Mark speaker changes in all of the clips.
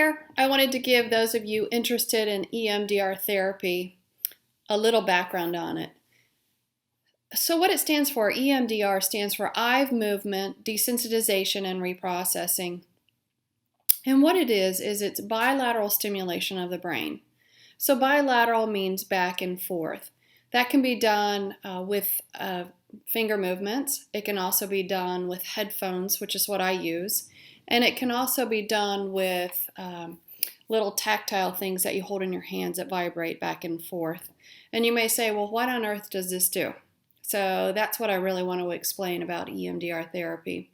Speaker 1: there. I wanted to give those of you interested in EMDR therapy a little background on it. So what it stands for, EMDR stands for eye movement, desensitization, and reprocessing. And what it is it's bilateral stimulation of the brain. So bilateral means back and forth. That can be done with finger movements. It can also be done with headphones, which is what I use. And it can also be done with little tactile things that you hold in your hands that vibrate back and forth. And you may say, well, what on earth does this do? So that's what I really want to explain about EMDR therapy.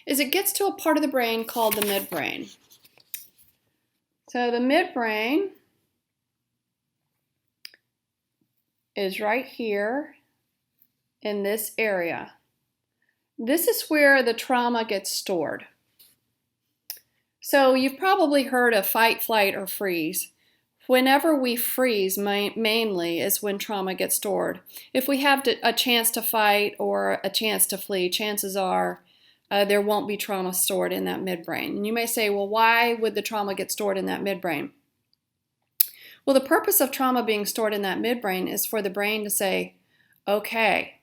Speaker 1: Is it gets to a part of the brain called the midbrain. So the midbrain is right here in this area. This is where the trauma gets stored. So you've probably heard of fight, flight, or freeze. Whenever we freeze, mainly is when trauma gets stored. If we have a chance to fight or a chance to flee, chances are there won't be trauma stored in that midbrain. And you may say, well, why would the trauma get stored in that midbrain? Well, the purpose of trauma being stored in that midbrain is for the brain to say, okay,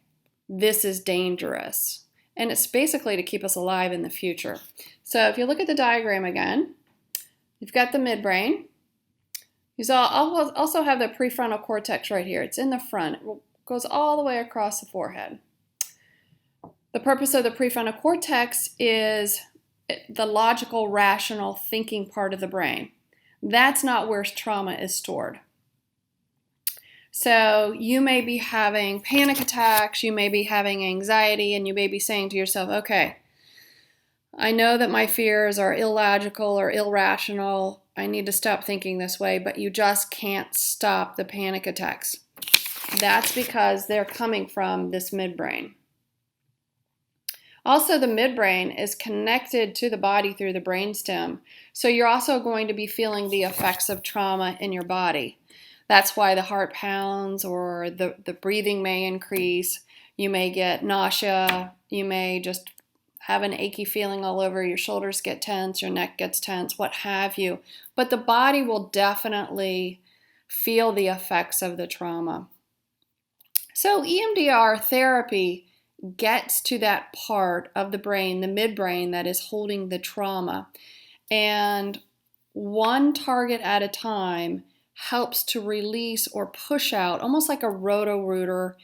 Speaker 1: this is dangerous. And it's basically to keep us alive in the future. So if you look at the diagram again, you've got the midbrain. You also have the prefrontal cortex right here. It's in the front. It goes all the way across the forehead. The purpose of the prefrontal cortex is the logical, rational thinking part of the brain. That's not where trauma is stored. So you may be having panic attacks, you may be having anxiety, and you may be saying to yourself, okay, I know that my fears are illogical or irrational. I need to stop thinking this way, but you just can't stop the panic attacks. That's because they're coming from this midbrain. Also, the midbrain is connected to the body through the brainstem. So you're also going to be feeling the effects of trauma in your body. That's why the heart pounds or the breathing may increase. You may get nausea. You may just have an achy feeling all over. Your shoulders get tense, your neck gets tense, what have you. But the body will definitely feel the effects of the trauma. So EMDR therapy gets to that part of the brain, the midbrain, that is holding the trauma. And one target at a time helps to release or push out, almost like a roto-rooter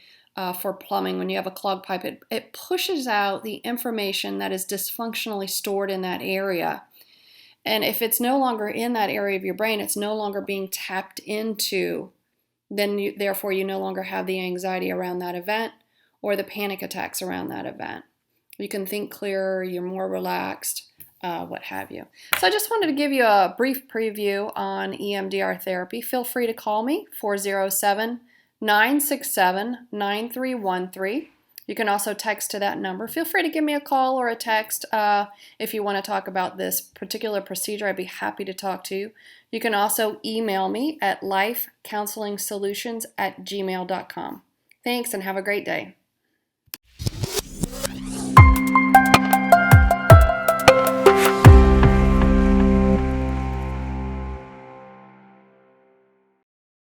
Speaker 1: for plumbing. When you have a clogged pipe, it pushes out the information that is dysfunctionally stored in that area. And if it's no longer in that area of your brain, it's no longer being tapped into, then therefore you no longer have the anxiety around that event or the panic attacks around that event. You can think clearer, you're more relaxed, what have you. So I just wanted to give you a brief preview on EMDR therapy. Feel free to call me, 407-967-9313. You can also text to that number. Feel free to give me a call or a text if you want to talk about this particular procedure. I'd be happy to talk to you. You can also email me at lifecounselingsolutions@gmail.com. Thanks and have a great day.